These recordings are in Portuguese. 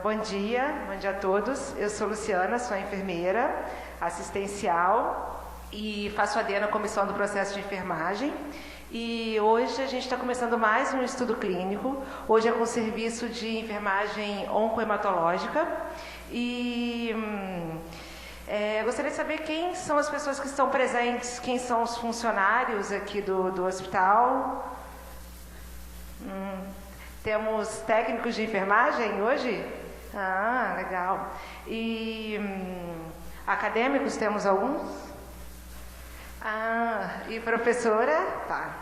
Bom dia a todos. Eu sou Luciana, sou enfermeira assistencial e faço AD na comissão do processo de enfermagem. E hoje a gente está começando mais um estudo clínico. Hoje é com o serviço de enfermagem oncohematológica. E gostaria de saber quem são as pessoas que estão presentes, quem são os funcionários aqui do hospital. Temos técnicos de enfermagem hoje? Ah, legal. E acadêmicos temos alguns? Ah, e professora? Tá.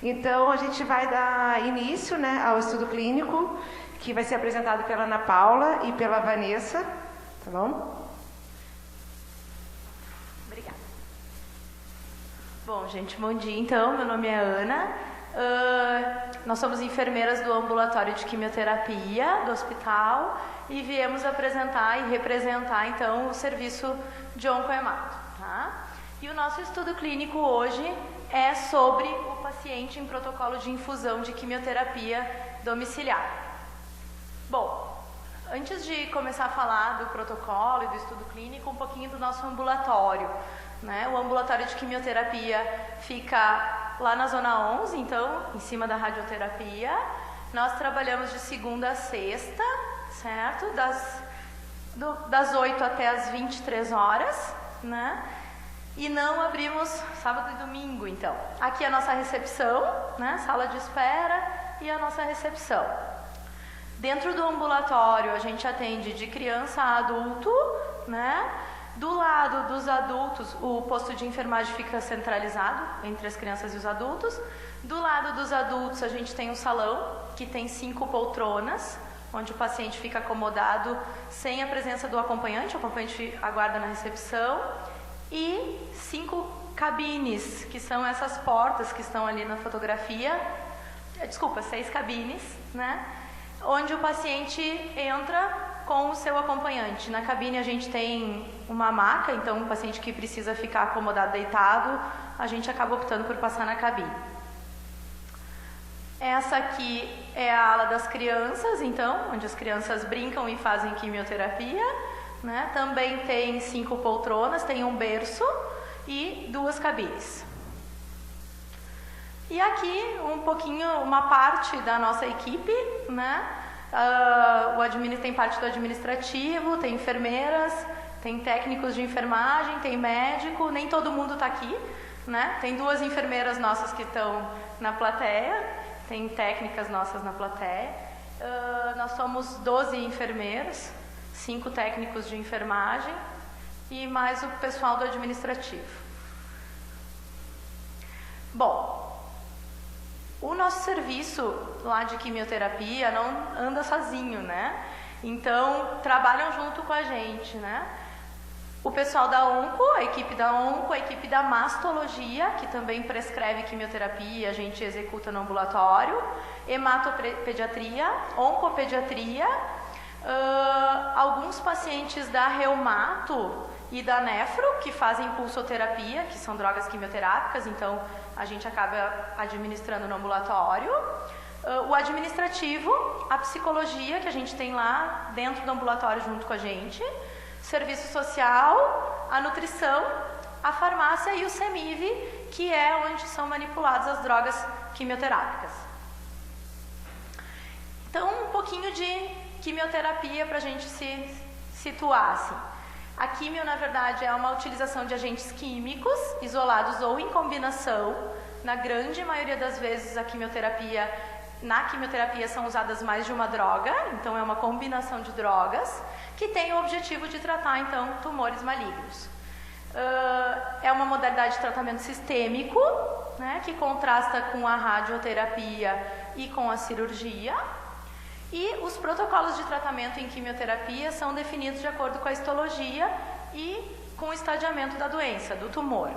Então a gente vai dar início, né, ao estudo clínico, que vai ser apresentado pela Ana Paula e pela Vanessa, tá bom? Obrigada. Bom, gente, bom dia então. Meu nome é Ana. Nós somos enfermeiras do ambulatório de quimioterapia do hospital e viemos apresentar e representar então o serviço de oncohemato, tá? E o nosso estudo clínico hoje é sobre o paciente em protocolo de infusão de quimioterapia domiciliar. Bom, antes de começar a falar do protocolo e do estudo clínico, um pouquinho do nosso ambulatório, né? O ambulatório de quimioterapia fica lá na Zona 11, então, em cima da radioterapia. Nós trabalhamos de segunda a sexta, certo? Das 8 até as 23 horas, né? E não abrimos sábado e domingo, então. Aqui é a nossa recepção, né? Sala de espera e a nossa recepção. Dentro do ambulatório, a gente atende de criança a adulto, né? Do lado dos adultos, o posto de enfermagem fica centralizado entre as crianças e os adultos. Do lado dos adultos, a gente tem um salão que tem 5 poltronas, onde o paciente fica acomodado sem a presença do acompanhante. O acompanhante aguarda na recepção. E 5 cabines, que são essas portas que estão ali na fotografia. 6 cabines, né? Onde o paciente entra com o seu acompanhante. Na cabine a gente tem uma maca, então o paciente que precisa ficar acomodado deitado, a gente acaba optando por passar na cabine. Essa aqui é a ala das crianças, então, onde as crianças brincam e fazem quimioterapia, né? Também tem 5 poltronas, tem um berço e 2 cabines. E aqui um pouquinho, uma parte da nossa equipe, né? Tem parte do administrativo, tem enfermeiras, tem técnicos de enfermagem, tem médico, nem todo mundo está aqui, né? Tem 2 enfermeiras nossas que estão na plateia, tem técnicas nossas na plateia. Nós somos 12 enfermeiros, 5 técnicos de enfermagem e mais o pessoal do administrativo. Bom, o nosso serviço lá de quimioterapia não anda sozinho, né? Então, trabalham junto com a gente, né? O pessoal da onco, a equipe da mastologia, que também prescreve quimioterapia, a gente executa no ambulatório, hematopediatria, oncopediatria, alguns pacientes da reumato e da nefro, que fazem pulsoterapia, que são drogas quimioterápicas, então a gente acaba administrando no ambulatório. O administrativo, a psicologia, que a gente tem lá dentro do ambulatório junto com a gente, serviço social, a nutrição, a farmácia e o CEMIV, que é onde são manipuladas as drogas quimioterápicas. Então, um pouquinho de quimioterapia para a gente se situar, assim. A quimio, na verdade, é uma utilização de agentes químicos, isolados ou em combinação. Na grande maioria das vezes, na quimioterapia são usadas mais de uma droga, então é uma combinação de drogas, que tem o objetivo de tratar, então, tumores malignos. É uma modalidade de tratamento sistêmico, né, que contrasta com a radioterapia e com a cirurgia. E os protocolos de tratamento em quimioterapia são definidos de acordo com a histologia e com o estadiamento da doença, do tumor.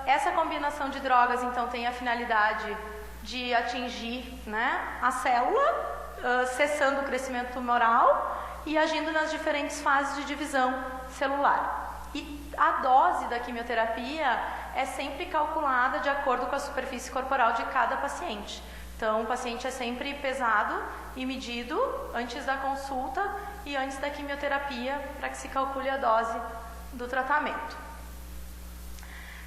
Essa combinação de drogas, então, tem a finalidade de atingir, né, a célula, cessando o crescimento tumoral e agindo nas diferentes fases de divisão celular. E a dose da quimioterapia é sempre calculada de acordo com a superfície corporal de cada paciente. Então, o paciente é sempre pesado e medido antes da consulta e antes da quimioterapia para que se calcule a dose do tratamento.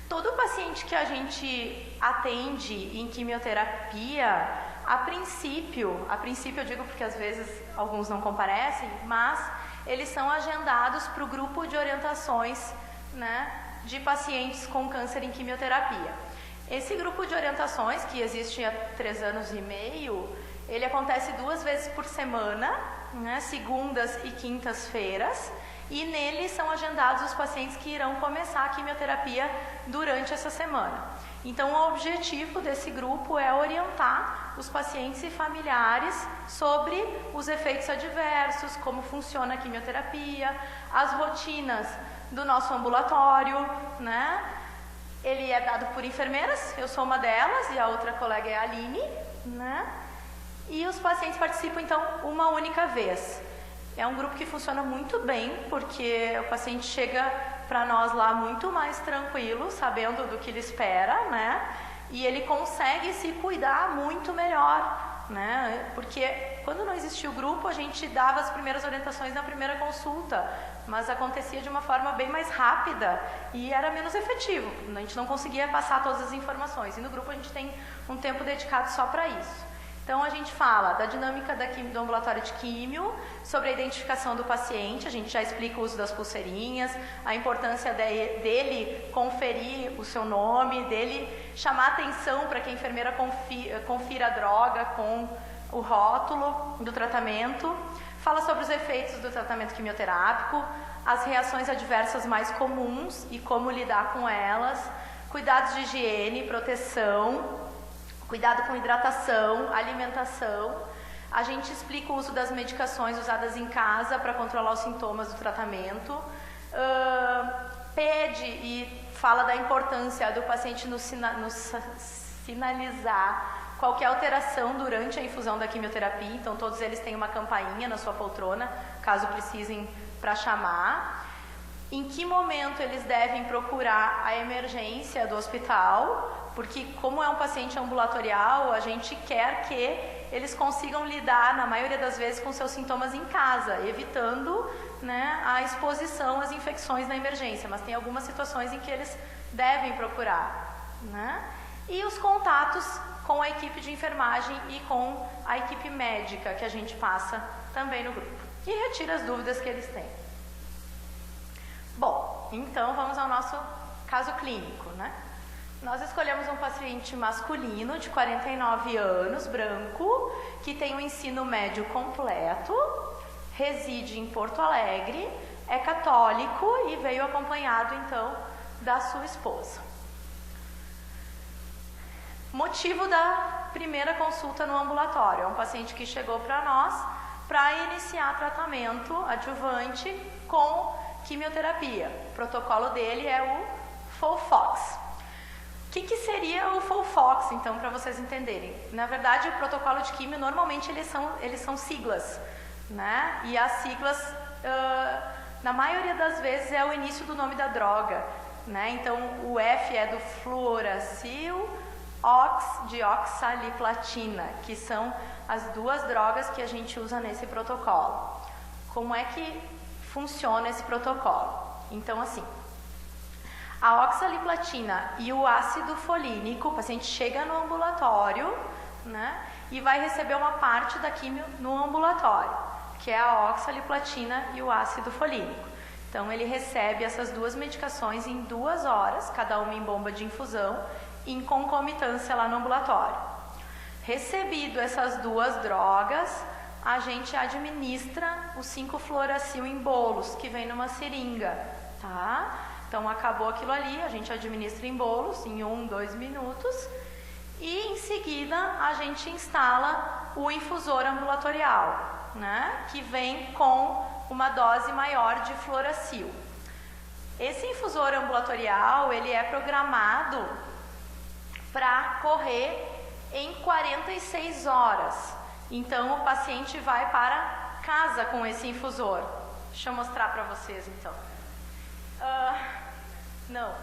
Todo paciente que a gente atende em quimioterapia, a princípio eu digo porque às vezes alguns não comparecem, mas eles são agendados para o grupo de orientações, né, de pacientes com câncer em quimioterapia. Esse grupo de orientações, que existe há 3 anos e meio, ele acontece 2 vezes por semana, né, segundas e quintas-feiras, e nele são agendados os pacientes que irão começar a quimioterapia durante essa semana. Então, o objetivo desse grupo é orientar os pacientes e familiares sobre os efeitos adversos, como funciona a quimioterapia, as rotinas do nosso ambulatório, né? Ele é dado por enfermeiras, eu sou uma delas e a outra colega é a Aline, né? E os pacientes participam, então, uma única vez. É um grupo que funciona muito bem, porque o paciente chega para nós lá muito mais tranquilo, sabendo do que ele espera, né? E ele consegue se cuidar muito melhor, né? Porque quando não existia o grupo, a gente dava as primeiras orientações na primeira consulta, mas acontecia de uma forma bem mais rápida e era menos efetivo. A gente não conseguia passar todas as informações. E no grupo a gente tem um tempo dedicado só para isso. Então, a gente fala da dinâmica do ambulatório de químio, sobre a identificação do paciente, a gente já explica o uso das pulseirinhas, a importância dele conferir o seu nome, dele chamar atenção para que a enfermeira confira a droga com o rótulo do tratamento, fala sobre os efeitos do tratamento quimioterápico, as reações adversas mais comuns e como lidar com elas, cuidados de higiene, proteção, cuidado com hidratação, alimentação. A gente explica o uso das medicações usadas em casa para controlar os sintomas do tratamento. Pede e fala da importância do paciente nos sinalizar qualquer alteração durante a infusão da quimioterapia. Então, todos eles têm uma campainha na sua poltrona, caso precisem, para chamar. Em que momento eles devem procurar a emergência do hospital, porque como é um paciente ambulatorial, a gente quer que eles consigam lidar, na maioria das vezes, com seus sintomas em casa, evitando, né, a exposição às infecções na emergência, mas tem algumas situações em que eles devem procurar, né? E os contatos com a equipe de enfermagem e com a equipe médica que a gente passa também no grupo e retira as dúvidas que eles têm. Bom, então vamos ao nosso caso clínico, né? Nós escolhemos um paciente masculino de 49 anos, branco, que tem o ensino médio completo, reside em Porto Alegre, é católico e veio acompanhado, então, da sua esposa. Motivo da primeira consulta no ambulatório. É um paciente que chegou para nós para iniciar tratamento adjuvante com quimioterapia. O protocolo dele é o FOLFOX. O que seria o FOLFOX, então, para vocês entenderem? Na verdade, o protocolo de químio, normalmente, eles são siglas, né? E as siglas, na maioria das vezes, é o início do nome da droga, né? Então, o F é do fluoracil, OX de oxaliplatina, que são as 2 drogas que a gente usa nesse protocolo. Como é que funciona esse protocolo? Então, assim, a oxaliplatina e o ácido folínico, o paciente chega no ambulatório, né, e vai receber uma parte da quimio no ambulatório, que é a oxaliplatina e o ácido folínico. Então, ele recebe essas 2 medicações em 2 horas, cada uma em bomba de infusão, em concomitância lá no ambulatório. Recebido essas 2 drogas, a gente administra o 5-fluoracil em bolos, que vem numa seringa, tá? Então, acabou aquilo ali, a gente administra em bolos, em 1-2 minutos, e em seguida a gente instala o infusor ambulatorial, né? Que vem com uma dose maior de fluoracil. Esse infusor ambulatorial, ele é programado para correr em 46 horas. Então, o paciente vai para casa com esse infusor. Deixa eu mostrar para vocês, então. Não.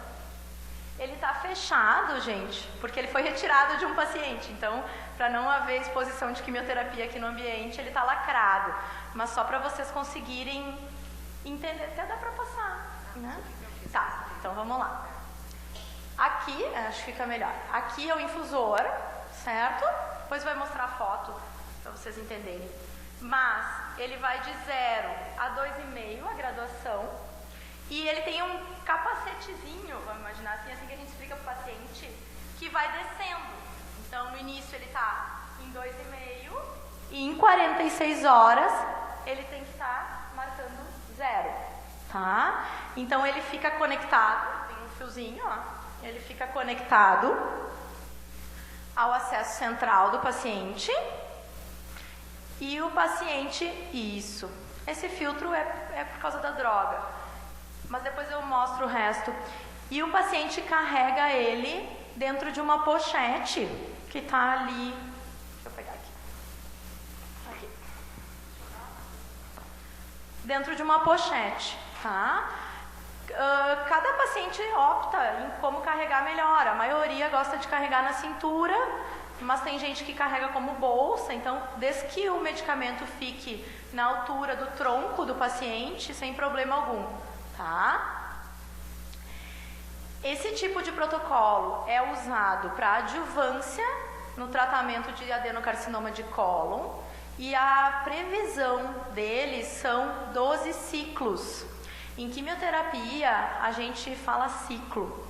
ele está fechado, gente, porque ele foi retirado de um paciente. Então, para não haver exposição de quimioterapia aqui no ambiente, ele está lacrado. Mas só para vocês conseguirem entender, até dá para passar, né? Tá, então vamos lá. Aqui, acho que fica melhor. Aqui é o infusor, certo? Depois vai mostrar a foto para vocês entenderem. Mas ele vai de 0 a 2,5 a graduação. E ele tem um capacetezinho, vamos imaginar assim que a gente explica para o paciente, que vai descendo. Então, no início ele está em 2,5 e em 46 horas ele tem que estar marcando 0, tá? Então, ele fica conectado, tem um fiozinho, ó, ele fica conectado ao acesso central do paciente e o paciente, isso, esse filtro é por causa da droga. Mas depois eu mostro o resto. E o paciente carrega ele dentro de uma pochete que está ali. Deixa eu pegar aqui. Dentro de uma pochete, tá? Cada paciente opta em como carregar melhor. A maioria gosta de carregar na cintura, mas tem gente que carrega como bolsa. Então, desde que o medicamento fique na altura do tronco do paciente, sem problema algum. Tá? Esse tipo de protocolo é usado para adjuvância no tratamento de adenocarcinoma de cólon e a previsão deles são 12 ciclos. Em quimioterapia a gente fala ciclo.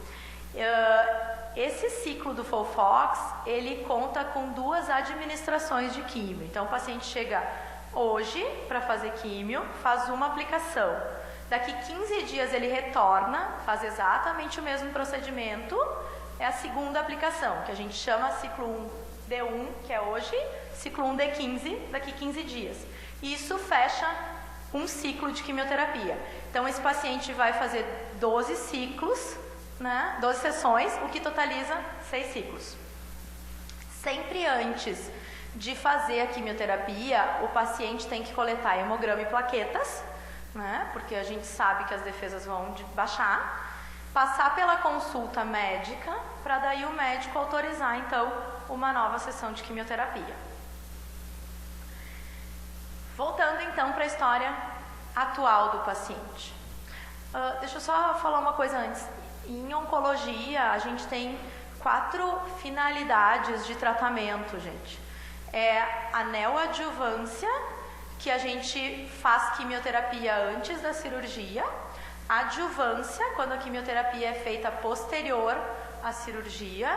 Esse ciclo do FOLFOX, ele conta com 2 administrações de químio. Então o paciente chega hoje para fazer químio, faz uma aplicação. Daqui 15 dias ele retorna, faz exatamente o mesmo procedimento, é a segunda aplicação, que a gente chama ciclo 1D1, que é hoje, ciclo 1D15, daqui 15 dias. Isso fecha um ciclo de quimioterapia. Então, esse paciente vai fazer 12 ciclos, né, 12 sessões, o que totaliza 6 ciclos. Sempre antes de fazer a quimioterapia, o paciente tem que coletar hemograma e plaquetas, né? Porque a gente sabe que as defesas vão baixar, passar pela consulta médica, para daí o médico autorizar, então, uma nova sessão de quimioterapia. Voltando, então, para a história atual do paciente. Deixa eu só falar uma coisa antes. Em oncologia, a gente tem 4 finalidades de tratamento, gente. É a neoadjuvância, que a gente faz quimioterapia antes da cirurgia, adjuvância, quando a quimioterapia é feita posterior à cirurgia,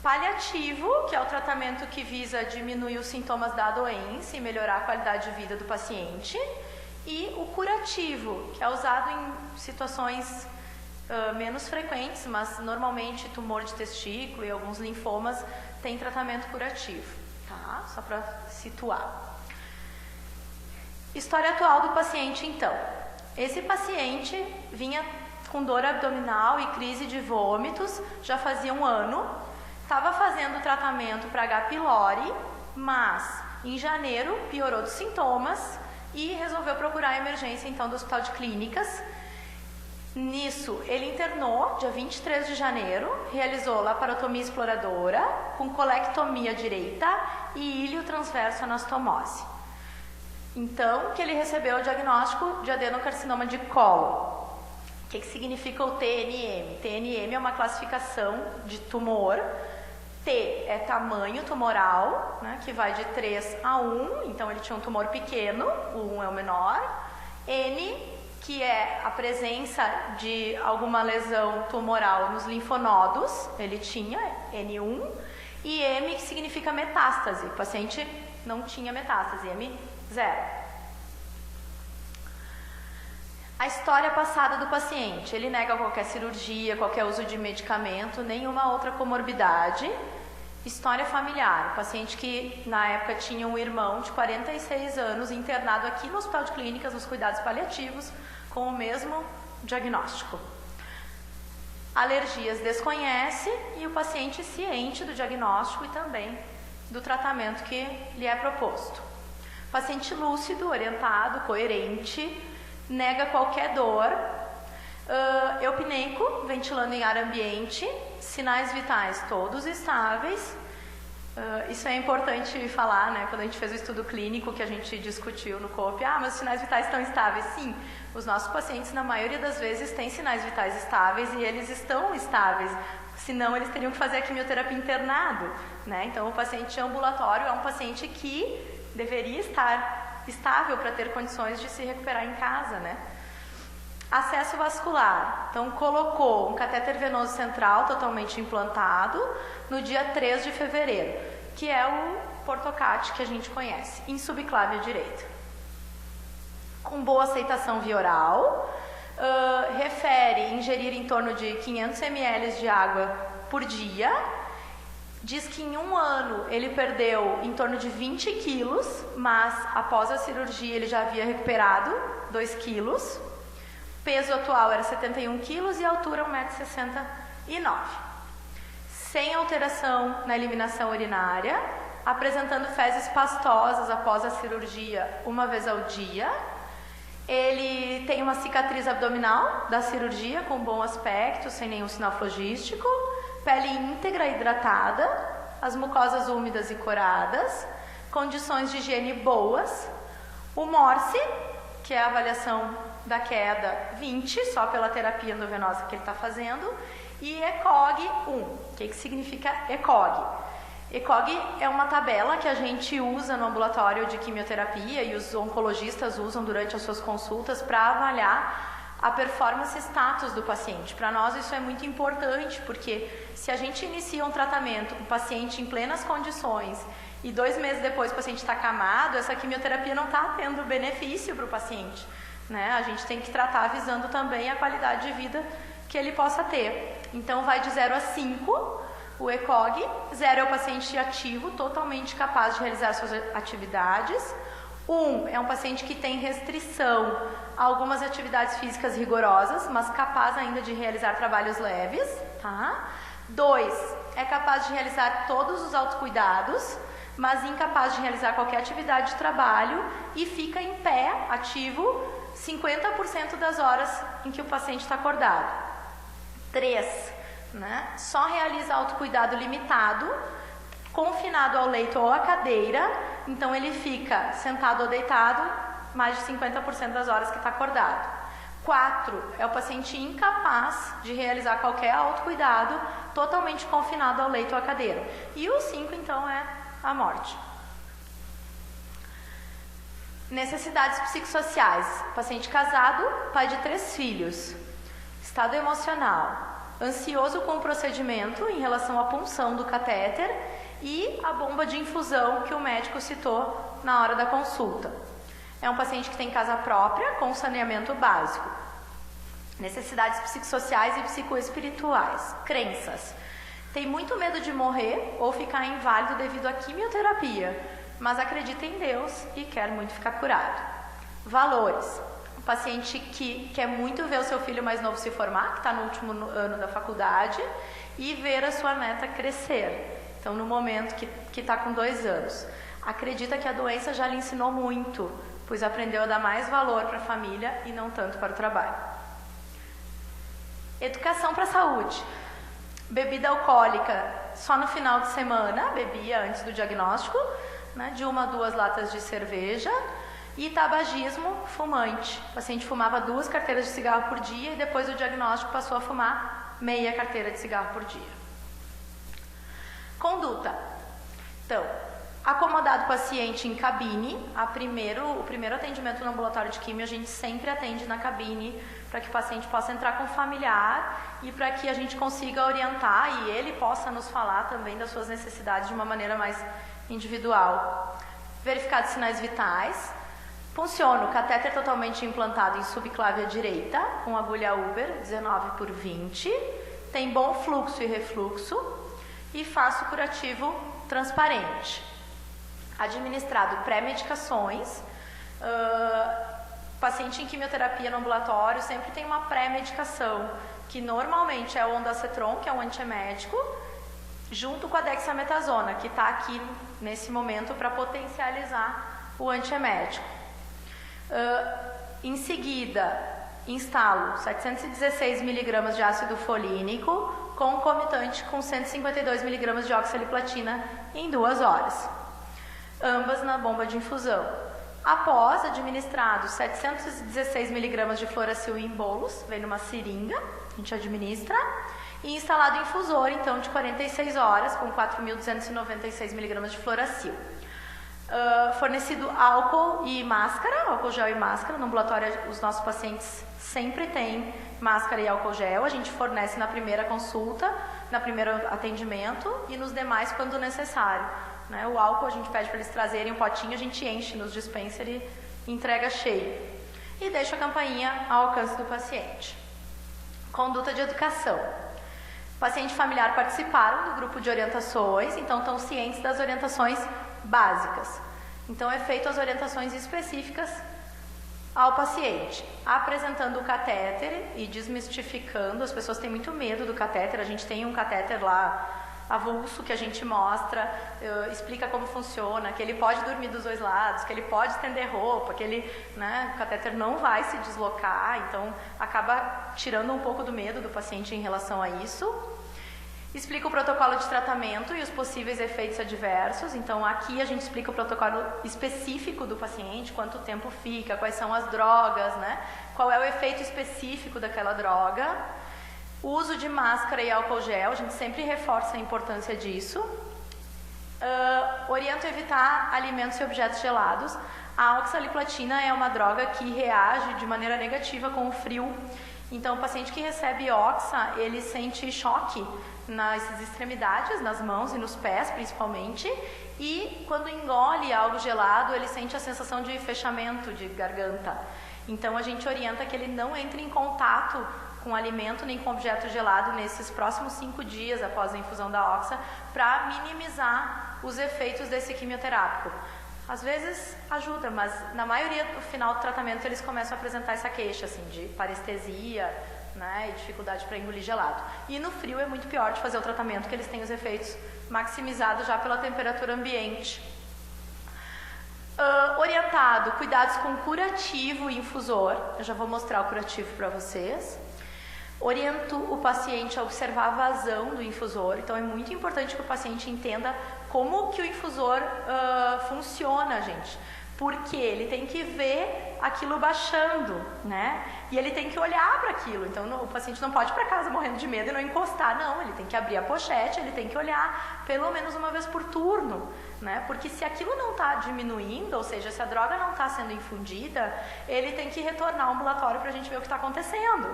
paliativo, que é o tratamento que visa diminuir os sintomas da doença e melhorar a qualidade de vida do paciente, e o curativo, que é usado em situações menos frequentes, mas normalmente tumor de testículo e alguns linfomas têm tratamento curativo, tá? Só para situar. História atual do paciente, então. Esse paciente vinha com dor abdominal e crise de vômitos, já fazia 1 ano, estava fazendo tratamento para H. pylori, mas em janeiro piorou dos sintomas e resolveu procurar a emergência, então, do Hospital de Clínicas. Nisso, ele internou, dia 23 de janeiro, realizou laparotomia exploradora, com colectomia direita e ilho transverso anastomose. Então, que ele recebeu o diagnóstico de adenocarcinoma de cólon. O que significa o TNM? TNM é uma classificação de tumor. T é tamanho tumoral, né, que vai de 3 a 1, então ele tinha um tumor pequeno, o 1 é o menor. N, que é a presença de alguma lesão tumoral nos linfonodos, ele tinha N1. E M, que significa metástase, o paciente não tinha metástase, M0. A história passada do paciente, ele nega qualquer cirurgia, qualquer uso de medicamento, nenhuma outra comorbidade. História familiar, o paciente que na época tinha um irmão de 46 anos internado aqui no Hospital de Clínicas, nos cuidados paliativos, com o mesmo diagnóstico. Alergias desconhece e o paciente ciente do diagnóstico e também do tratamento que lhe é proposto. Paciente lúcido, orientado, coerente, nega qualquer dor. Eupneico, ventilando em ar ambiente, sinais vitais todos estáveis. Isso é importante falar, né? Quando a gente fez o estudo clínico que a gente discutiu no COP, mas os sinais vitais estão estáveis. Sim, os nossos pacientes, na maioria das vezes, têm sinais vitais estáveis e eles estão estáveis, senão eles teriam que fazer a quimioterapia internado, né? Então, o paciente ambulatório é um paciente que deveria estar estável para ter condições de se recuperar em casa, né? Acesso vascular. Então, colocou um catéter venoso central totalmente implantado no dia 3 de fevereiro, que é o Portocat que a gente conhece, em subclávia direita. Com boa aceitação via oral, refere ingerir em torno de 500 ml de água por dia. Diz que em 1 ano ele perdeu em torno de 20 quilos, mas após a cirurgia ele já havia recuperado 2 quilos. Peso atual era 71 quilos e a altura 1,69 m. Sem alteração na eliminação urinária, apresentando fezes pastosas após a cirurgia 1 vez ao dia. Ele tem uma cicatriz abdominal da cirurgia com bom aspecto, sem nenhum sinal flogístico, pele íntegra hidratada, as mucosas úmidas e coradas, condições de higiene boas, o Morse, que é a avaliação da queda 20, só pela terapia endovenosa que ele está fazendo, e ECOG 1. O que significa ECOG? ECOG é uma tabela que a gente usa no ambulatório de quimioterapia e os oncologistas usam durante as suas consultas para avaliar a performance status do paciente. Para nós isso é muito importante, porque se a gente inicia um tratamento com o paciente em plenas condições e 2 meses depois o paciente está acamado, essa quimioterapia não está tendo benefício para o paciente, né? A gente tem que tratar visando também a qualidade de vida que ele possa ter. Então vai de 0 a 5 o ECOG. 0 é o paciente ativo, totalmente capaz de realizar suas atividades. 1 é um paciente que tem restrição a algumas atividades físicas rigorosas, mas capaz ainda de realizar trabalhos leves, tá? 2 é capaz de realizar todos os autocuidados, mas incapaz de realizar qualquer atividade de trabalho e fica em pé, ativo, 50% das horas em que o paciente está acordado. 3, né? Só realiza autocuidado limitado, confinado ao leito ou à cadeira, então ele fica sentado ou deitado mais de 50% das horas que está acordado. 4, é o paciente incapaz de realizar qualquer autocuidado, totalmente confinado ao leito ou à cadeira. E o 5, então, é a morte. Necessidades psicossociais. Paciente casado, pai de 3 filhos. Estado emocional. Ansioso com o procedimento em relação à punção do catéter e a bomba de infusão que o médico citou na hora da consulta. É um paciente que tem casa própria com saneamento básico. Necessidades psicossociais e psicoespirituais. Crenças. Tem muito medo de morrer ou ficar inválido devido à quimioterapia, mas acredita em Deus e quer muito ficar curado. Valores. Um paciente que quer muito ver o seu filho mais novo se formar, que está no último ano da faculdade, e ver a sua neta crescer. Então, no momento que está com 2 anos. Acredita que a doença já lhe ensinou muito, pois aprendeu a dar mais valor para a família e não tanto para o trabalho. Educação para a saúde. Bebida alcoólica só no final de semana, bebia antes do diagnóstico, né, de 1 a 2 latas de cerveja. E tabagismo fumante. O paciente fumava 2 carteiras de cigarro por dia e depois do diagnóstico passou a fumar meia carteira de cigarro por dia. Conduta. Então, acomodado o paciente em cabine. O primeiro atendimento no ambulatório de quimio a gente sempre atende na cabine para que o paciente possa entrar com o familiar e para que a gente consiga orientar e ele possa nos falar também das suas necessidades de uma maneira mais individual. Verificados sinais vitais. Funciona o catéter totalmente implantado em subclávia direita, com agulha Uber 19/20, tem bom fluxo e refluxo e faz o curativo transparente. Administrado pré-medicações, paciente em quimioterapia no ambulatório sempre tem uma pré-medicação, que normalmente é o ondansetron, que é um antiemético, junto com a dexametasona, que está aqui nesse momento para potencializar o antiemético. Em seguida, instalo 716 mg de ácido folínico concomitante com 152 mg de oxaliplatina em 2 horas, ambas na bomba de infusão. Após administrado 716 mg de fluoracil em bolos, vem numa seringa, a gente administra, e instalado infusor, então, de 46 horas, com 4.296 mg de fluoracil. Fornecido álcool e máscara, álcool gel e máscara. No ambulatório, os nossos pacientes sempre têm máscara e álcool gel. A gente fornece na primeira consulta, no primeiro atendimento e nos demais quando necessário. Né? O álcool a gente pede para eles trazerem um potinho, a gente enche nos dispenser e entrega cheio. E deixa a campainha ao alcance do paciente. Conduta de educação. Paciente e familiar participaram do grupo de orientações, então estão cientes das orientações básicas. Então é feito as orientações específicas ao paciente, apresentando o catéter e desmistificando. As pessoas têm muito medo do catéter. A gente tem um catéter lá avulso que a gente mostra, explica como funciona, que ele pode dormir dos 2 lados, que ele pode estender roupa, que ele, o catéter não vai se deslocar, então acaba tirando um pouco do medo do paciente em relação a isso. Explica o protocolo de tratamento e os possíveis efeitos adversos. Então aqui a gente explica o protocolo específico do paciente, quanto tempo fica, quais são as drogas, qual é o efeito específico daquela droga. O uso de máscara e álcool gel, a gente sempre reforça a importância disso. Oriento a evitar alimentos e objetos gelados. A oxaliplatina é uma droga que reage de maneira negativa com o frio. Então, o paciente que recebe oxa, ele sente choque nas extremidades, nas mãos e nos pés, principalmente. E quando engole algo gelado, ele sente a sensação de fechamento de garganta. Então, a gente orienta que ele não entre em contato com alimento nem com objeto gelado nesses próximos 5 dias após a infusão da oxa, para minimizar os efeitos desse quimioterápico. Às vezes ajuda, mas na maioria do final do tratamento eles começam a apresentar essa queixa assim, de parestesia, e dificuldade para engolir gelado. E no frio é muito pior de fazer o tratamento, que eles têm os efeitos maximizados já pela temperatura ambiente. Orientado, cuidados com curativo e infusor. Eu já vou mostrar o curativo para vocês. Oriento o paciente a observar a vazão do infusor. Então é muito importante que o paciente entenda como que o infusor funciona, gente. Porque ele tem que ver aquilo baixando, E ele tem que olhar para aquilo. Então o paciente não pode ir para casa morrendo de medo e não encostar, não. Ele tem que abrir a pochete, ele tem que olhar pelo menos uma vez por turno, Porque se aquilo não está diminuindo, ou seja, se a droga não está sendo infundida, ele tem que retornar ao ambulatório para a gente ver o que está acontecendo,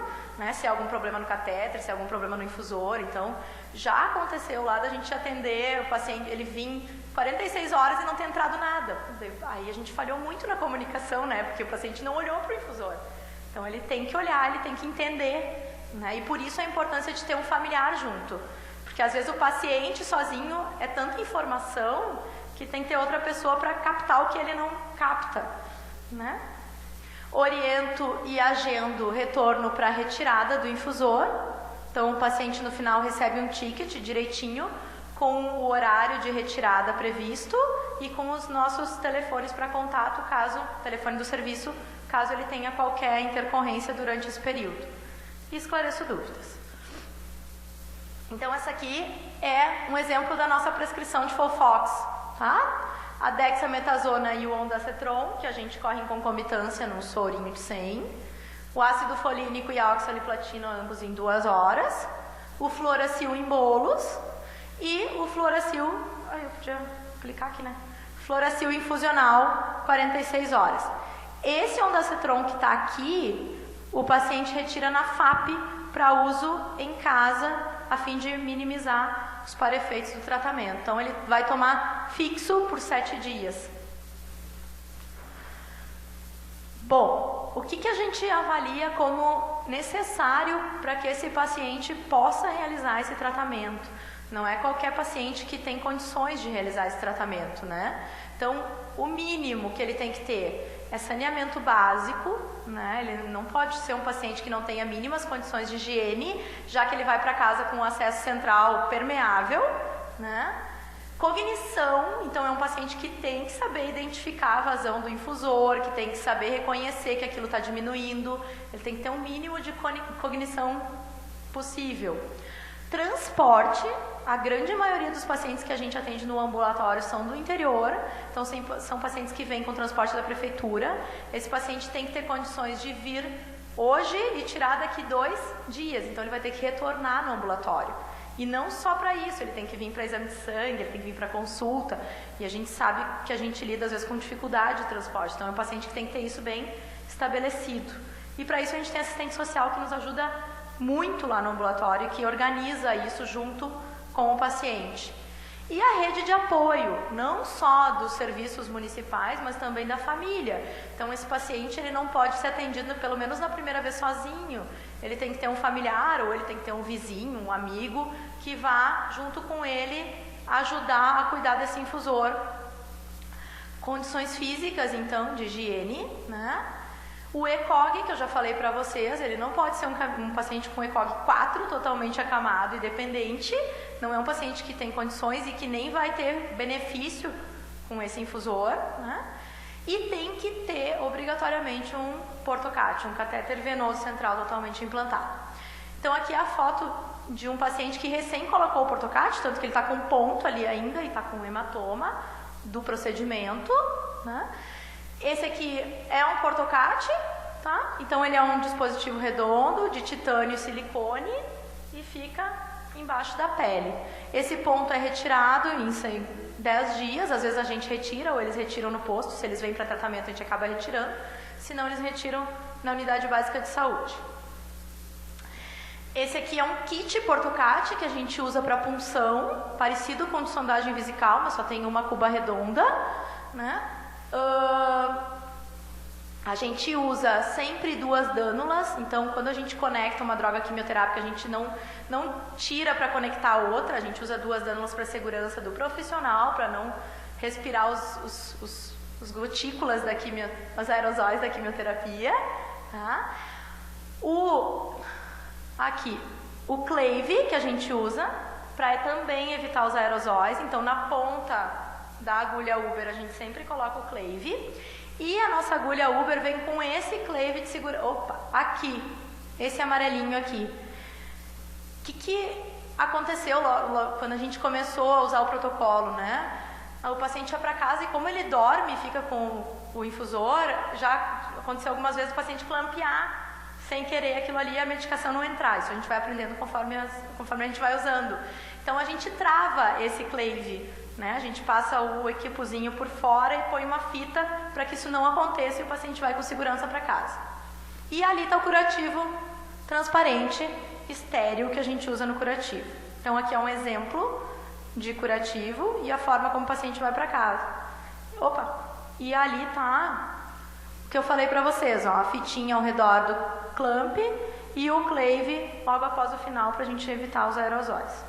Se há algum problema no catéter, se há algum problema no infusor. Então, já aconteceu lá da gente atender o paciente, ele vir 46 horas e não ter entrado nada. Aí a gente falhou muito na comunicação, Porque o paciente não olhou para o infusor. Então ele tem que olhar, ele tem que entender, E por isso a importância de ter um familiar junto. Porque às vezes o paciente sozinho é tanta informação que tem que ter outra pessoa para captar o que ele não capta, Oriento e agendo retorno para a retirada do infusor. Então o paciente no final recebe um ticket direitinho com o horário de retirada previsto e com os nossos telefones para contato, telefone do serviço, caso ele tenha qualquer intercorrência durante esse período. E esclareço dúvidas. Então essa aqui é um exemplo da nossa prescrição de Folfox, A dexametasona e o ondansetron, que a gente corre em concomitância num sorinho de 100. O ácido folínico e a oxaliplatina, ambos em 2 horas. O fluoracil em bolos. E o fluoracil, eu podia clicar aqui, Fluoracil infusional, 46 horas. Esse ondansetron que está aqui, o paciente retira na FAP para uso em casa, a fim de minimizar os parefeitos do tratamento. Então ele vai tomar fixo por 7 dias. Bom, o que a gente avalia como necessário para que esse paciente possa realizar esse tratamento? Não é qualquer paciente que tem condições de realizar esse tratamento, Então, o mínimo que ele tem que ter é saneamento básico, Ele não pode ser um paciente que não tenha mínimas condições de higiene, já que ele vai para casa com acesso central permeável, Cognição, então é um paciente que tem que saber identificar a vazão do infusor, que tem que saber reconhecer que aquilo está diminuindo, ele tem que ter um mínimo de cognição possível. Transporte, a grande maioria dos pacientes que a gente atende no ambulatório são do interior, então são pacientes que vêm com transporte da prefeitura. Esse paciente tem que ter condições de vir hoje e tirar daqui 2 dias, então ele vai ter que retornar no ambulatório. E não só para isso, ele tem que vir para exame de sangue, ele tem que vir para consulta, e a gente sabe que a gente lida às vezes com dificuldade de transporte, então é um paciente que tem que ter isso bem estabelecido. E para isso a gente tem assistente social que nos ajuda muito lá no ambulatório, que organiza isso junto com o paciente. E a rede de apoio, não só dos serviços municipais, mas também da família. Então esse paciente ele não pode ser atendido pelo menos na primeira vez sozinho. Ele tem que ter um familiar ou ele tem que ter um vizinho, um amigo que vá junto com ele ajudar a cuidar desse infusor. Condições físicas, então, de higiene, né? O ECOG, que eu já falei para vocês, ele não pode ser um paciente com ECOG 4, totalmente acamado e dependente. Não é um paciente que tem condições e que nem vai ter benefício com esse infusor, né? E tem que ter, obrigatoriamente, um portocate, um catéter venoso central totalmente implantado. Então, aqui é a foto de um paciente que recém colocou o portocate, tanto que ele está com ponto ali ainda e está com hematoma do procedimento, né? Esse aqui é um portocate, tá? Então ele é um dispositivo redondo de titânio e silicone e fica embaixo da pele. Esse ponto é retirado em 10 dias, às vezes a gente retira ou eles retiram no posto, se eles vêm para tratamento a gente acaba retirando, senão eles retiram na unidade básica de saúde. Esse aqui é um kit portocate que a gente usa para punção, parecido com de sondagem vesical, mas só tem uma cuba redonda, né? A gente usa sempre 2 dânulas, então quando a gente conecta uma droga quimioterápica, a gente não tira para conectar a outra, a gente usa 2 dânulas para segurança do profissional, para não respirar os gotículas os aerosóis da quimioterapia, tá? Aqui, o Clave que a gente usa para também evitar os aerosóis, então na ponta da agulha Uber a gente sempre coloca o Clave. E a nossa agulha Uber vem com esse Clave de segurança. Opa, aqui, esse amarelinho aqui. O que aconteceu quando a gente começou a usar o protocolo, né? O paciente ia para casa e como ele dorme e fica com o infusor, já aconteceu algumas vezes o paciente clampear sem querer aquilo ali e a medicação não entrar. Isso a gente vai aprendendo conforme a gente vai usando. Então a gente trava esse Clave, né? A gente passa o equipozinho por fora e põe uma fita para que isso não aconteça e o paciente vai com segurança para casa. E ali está o curativo transparente, estéril, que a gente usa no curativo. Então aqui é um exemplo de curativo e a forma como o paciente vai para casa. Opa! E ali está o que eu falei para vocês, ó, a fitinha ao redor do clamp e o Clave logo após o final para a gente evitar os aerosóis.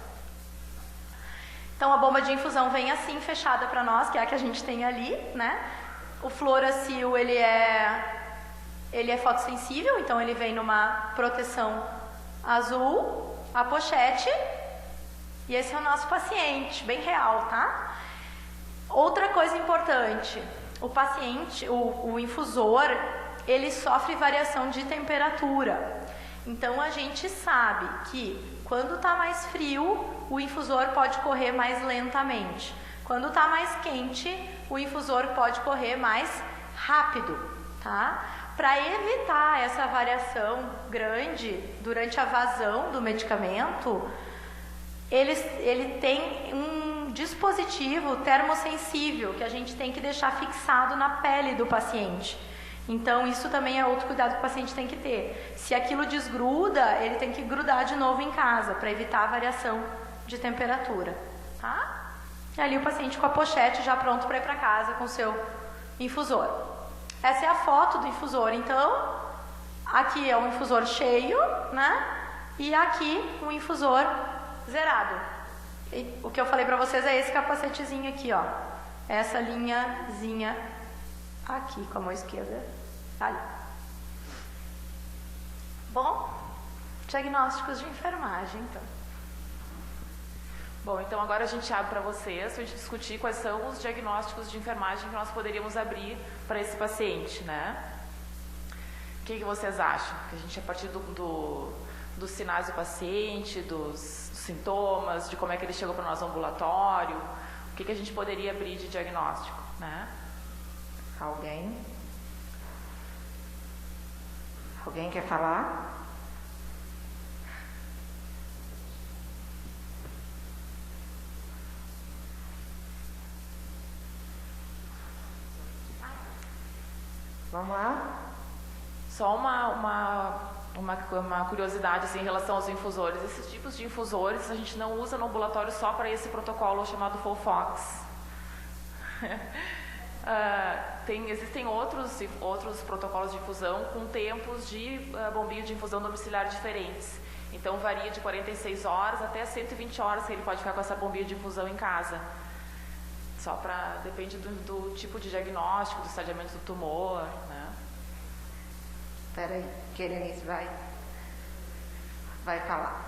Então a bomba de infusão vem assim, fechada para nós, que é a que a gente tem ali, né? O Fluoracil, ele é fotossensível, então ele vem numa proteção azul, a pochete, e esse é o nosso paciente, bem real, tá? Outra coisa importante, o paciente, o infusor, ele sofre variação de temperatura. Então a gente sabe que quando está mais frio, o infusor pode correr mais lentamente. Quando está mais quente, o infusor pode correr mais rápido, tá? Para evitar essa variação grande durante a vazão do medicamento, ele tem um dispositivo termossensível que a gente tem que deixar fixado na pele do paciente. Então isso também é outro cuidado que o paciente tem que ter. Se aquilo desgruda, ele tem que grudar de novo em casa para evitar a variação de temperatura, tá? E ali o paciente com a pochete já pronto para ir para casa com o seu infusor. Essa é a foto do infusor, então aqui é um infusor cheio, né? E aqui um infusor zerado. E o que eu falei para vocês é esse capacetezinho aqui, ó. Essa linhazinha aqui com a mão esquerda, ali. Bom, diagnósticos de enfermagem, então. Bom, então agora a gente abre para vocês, para a gente discutir quais são os diagnósticos de enfermagem que nós poderíamos abrir para esse paciente, né? O que vocês acham? Que a gente, a partir dos sinais do paciente, dos sintomas, de como é que ele chegou para o nosso ambulatório, o que a gente poderia abrir de diagnóstico, né? Alguém? Alguém quer falar? Vamos lá? Só uma curiosidade assim, em relação aos infusores. Esses tipos de infusores a gente não usa no ambulatório só para esse protocolo chamado FOLFOX. Existem outros protocolos de infusão com tempos de bombilho de infusão domiciliar diferentes. Então varia de 46 horas até 120 horas que ele pode ficar com essa bombinha de infusão em casa. Depende do tipo de diagnóstico, do estadiamento do tumor, né? Espera aí, que a Helenice vai falar.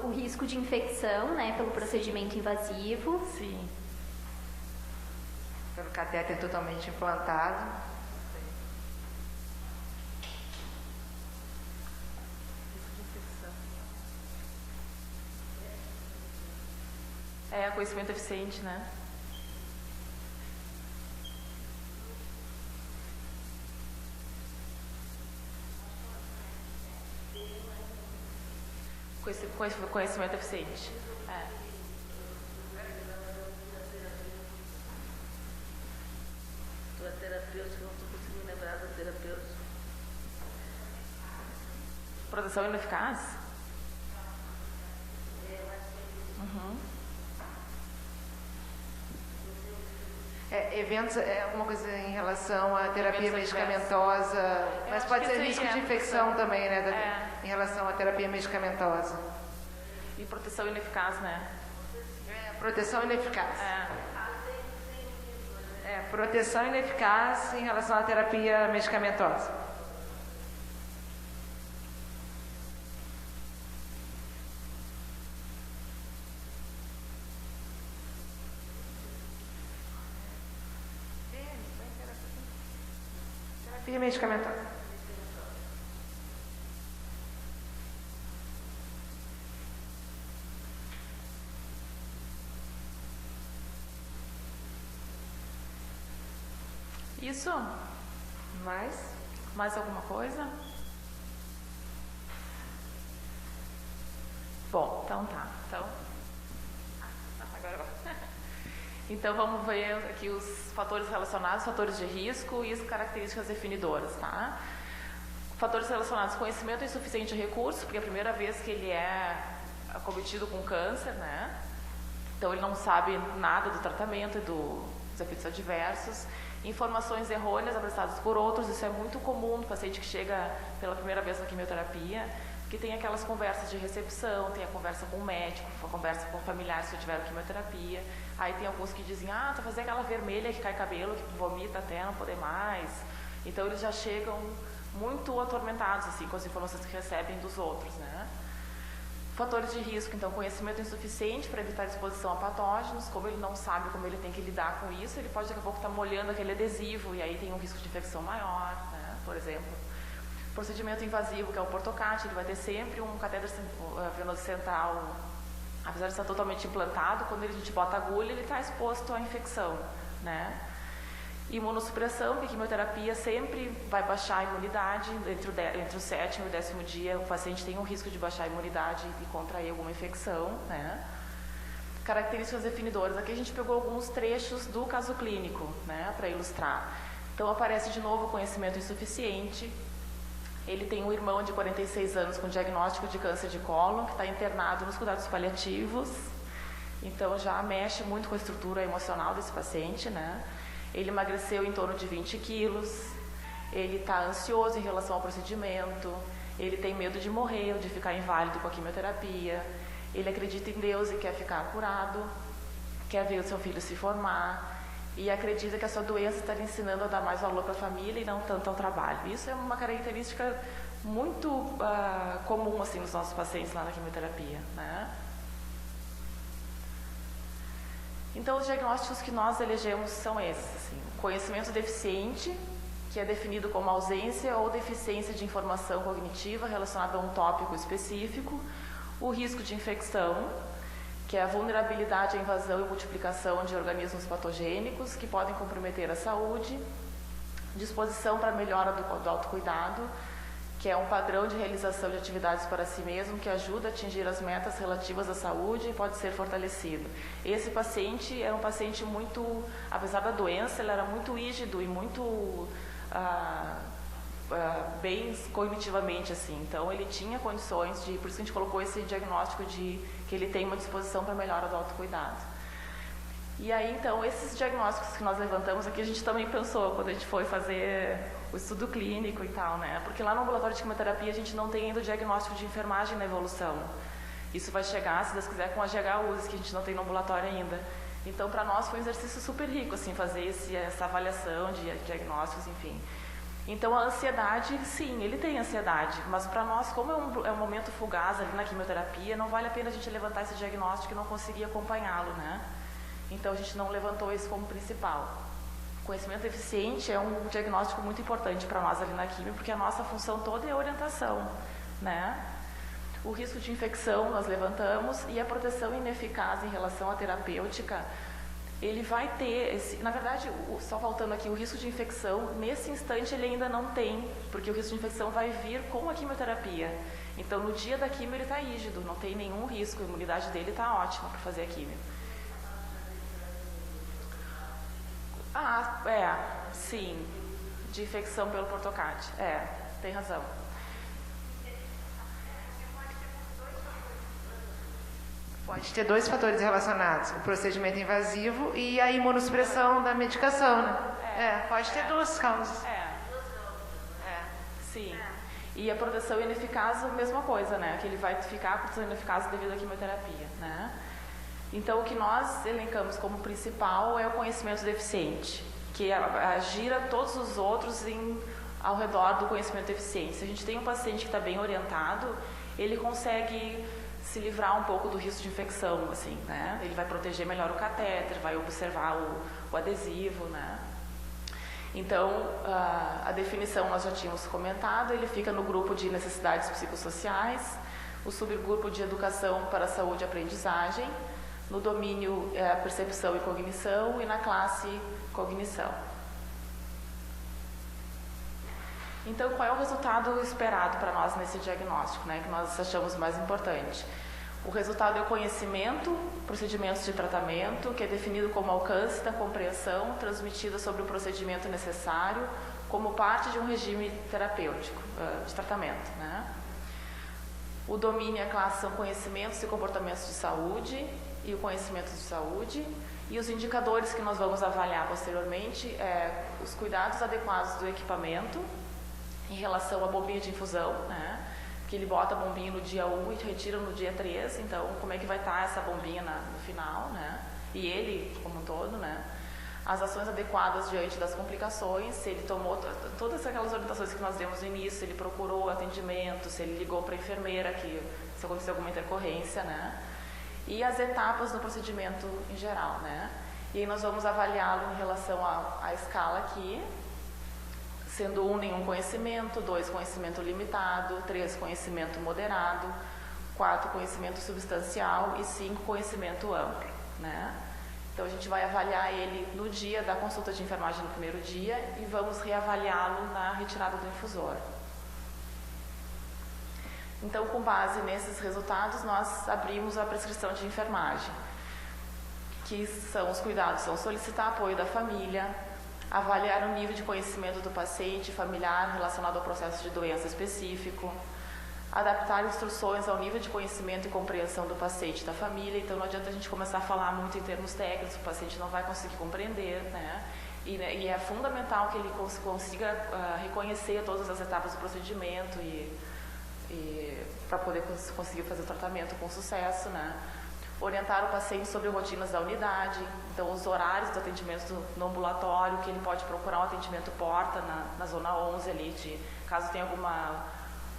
O risco de infecção, né, pelo procedimento invasivo. Sim. Pelo catéter totalmente implantado. Conhecimento eficiente, né? Conhecimento eficiente. Tu é terapêutica, não estou conseguindo lembrar da terapêutica. Proteção ineficaz? Eventos, alguma coisa em relação à terapia medicamentosa, mas pode ser risco de infecção também, né? Em relação à terapia medicamentosa. E proteção ineficaz, né? Proteção ineficaz. Proteção ineficaz em relação à terapia medicamentosa. Terapia medicamentosa. Isso? Mais alguma coisa? Bom, então tá. Agora. Então vamos ver aqui os fatores relacionados, fatores de risco e as características definidoras, tá? Fatores relacionados: conhecimento insuficiente de recursos, porque é a primeira vez que ele é acometido com câncer, né? Então ele não sabe nada do tratamento e dos efeitos adversos. Informações errôneas apresentadas por outros, isso é muito comum no paciente que chega pela primeira vez na quimioterapia, que tem aquelas conversas de recepção, tem a conversa com o médico, a conversa com familiares que tiveram quimioterapia. Aí tem alguns que dizem, tá fazendo aquela vermelha que cai cabelo, que vomita até não poder mais. Então eles já chegam muito atormentados assim, com as informações que recebem dos outros, né? Fatores de risco, então, conhecimento insuficiente para evitar exposição a patógenos. Como ele não sabe como ele tem que lidar com isso, ele pode daqui a pouco estar molhando aquele adesivo e aí tem um risco de infecção maior, né? Por exemplo. Procedimento invasivo, que é o portocate, ele vai ter sempre um catéter venoso central, apesar de estar totalmente implantado, quando a gente bota a agulha, ele está exposto à infecção, né? Imunossupressão, que a quimioterapia sempre vai baixar a imunidade, entre o 7º e o 10º dia o paciente tem um risco de baixar a imunidade e contrair alguma infecção, né? Características definidoras, aqui a gente pegou alguns trechos do caso clínico, né, para ilustrar. Então aparece de novo o conhecimento insuficiente, ele tem um irmão de 46 anos com diagnóstico de câncer de cólon, que está internado nos cuidados paliativos, então já mexe muito com a estrutura emocional desse paciente, né? Ele emagreceu em torno de 20 quilos, ele está ansioso em relação ao procedimento, ele tem medo de morrer ou de ficar inválido com a quimioterapia, ele acredita em Deus e quer ficar curado, quer ver o seu filho se formar, e acredita que a sua doença está lhe ensinando a dar mais valor para a família e não tanto ao trabalho. Isso é uma característica muito comum assim, nos nossos pacientes lá na quimioterapia, né? Então, os diagnósticos que nós elegemos são esses. Assim, conhecimento deficiente, que é definido como ausência ou deficiência de informação cognitiva relacionada a um tópico específico. O risco de infecção, que é a vulnerabilidade à invasão e multiplicação de organismos patogênicos que podem comprometer a saúde. Disposição para a melhora do autocuidado, que é um padrão de realização de atividades para si mesmo que ajuda a atingir as metas relativas à saúde e pode ser fortalecido. Esse paciente era um paciente muito, apesar da doença, ele era muito rígido e muito bem cognitivamente, assim. Então, ele tinha condições de, por isso que a gente colocou esse diagnóstico de que ele tem uma disposição para a melhora do autocuidado. E aí, então, esses diagnósticos que nós levantamos aqui, a gente também pensou quando a gente foi fazer o estudo clínico e tal, né? Porque lá no ambulatório de quimioterapia a gente não tem ainda o diagnóstico de enfermagem na evolução. Isso vai chegar, se Deus quiser, com a GHUs, que a gente não tem no ambulatório ainda. Então, para nós foi um exercício super rico, assim, fazer essa avaliação de diagnósticos, enfim. Então, a ansiedade, sim, ele tem ansiedade, mas para nós, como é um momento fugaz ali na quimioterapia, não vale a pena a gente levantar esse diagnóstico e não conseguir acompanhá-lo, né? Então, a gente não levantou isso como principal. Conhecimento deficiente é um diagnóstico muito importante para nós ali na quimio, porque a nossa função toda é a orientação, né? O risco de infecção nós levantamos e a proteção ineficaz em relação à terapêutica, ele vai ter, na verdade, só voltando aqui, o risco de infecção, nesse instante ele ainda não tem, porque o risco de infecção vai vir com a quimioterapia. Então, no dia da quimio ele está rígido, não tem nenhum risco, a imunidade dele está ótima para fazer a quimio. Sim, de infecção pelo Portocard, tem razão. Pode ter dois fatores relacionados, o procedimento invasivo e a imunossupressão da medicação, né? Pode ter duas causas. Sim. E a proteção ineficaz, a mesma coisa, né? Que ele vai ficar com proteção ineficaz devido à quimioterapia, né? Então, o que nós elencamos como principal é o conhecimento deficiente, que gira todos os outros ao redor do conhecimento deficiente. Se a gente tem um paciente que está bem orientado, ele consegue se livrar um pouco do risco de infecção, assim, né? Ele vai proteger melhor o catéter, vai observar o adesivo, né? Então, a definição nós já tínhamos comentado, ele fica no grupo de necessidades psicossociais, o subgrupo de educação para a saúde e aprendizagem, no domínio percepção e cognição e na classe cognição. Então, qual é o resultado esperado para nós nesse diagnóstico, né, que nós achamos mais importante? O resultado é o conhecimento, procedimentos de tratamento, que é definido como alcance da compreensão transmitida sobre o procedimento necessário como parte de um regime terapêutico, de tratamento, né? O domínio e a classe são conhecimentos e comportamentos de saúde e o conhecimento de saúde. E os indicadores que nós vamos avaliar posteriormente os cuidados adequados do equipamento em relação à bombinha de infusão, né? Que ele bota a bombinha no dia 1 e retira no dia 3, então como é que vai estar essa bombinha no final, né? E ele como um todo, né? As ações adequadas diante das complicações, se ele tomou todas aquelas orientações que nós demos no início, se ele procurou atendimento, se ele ligou para a enfermeira, se acontecer alguma intercorrência, né? E as etapas do procedimento em geral, né? E aí nós vamos avaliá-lo em relação à escala aqui, sendo 1, nenhum conhecimento, 2, conhecimento limitado, 3, conhecimento moderado, 4, conhecimento substancial e 5, conhecimento amplo, né? Então, a gente vai avaliar ele no dia da consulta de enfermagem no primeiro dia e vamos reavaliá-lo na retirada do infusor. Então, com base nesses resultados, nós abrimos a prescrição de enfermagem, que são os cuidados, são solicitar apoio da família, avaliar o nível de conhecimento do paciente familiar relacionado ao processo de doença específico, adaptar instruções ao nível de conhecimento e compreensão do paciente e da família. Então, não adianta a gente começar a falar muito em termos técnicos, o paciente não vai conseguir compreender, né? E é fundamental que ele consiga reconhecer todas as etapas do procedimento e para poder conseguir fazer o tratamento com sucesso, né? Orientar o paciente sobre rotinas da unidade, então os horários do atendimento no ambulatório, que ele pode procurar um atendimento porta na zona 11 ali, caso tenha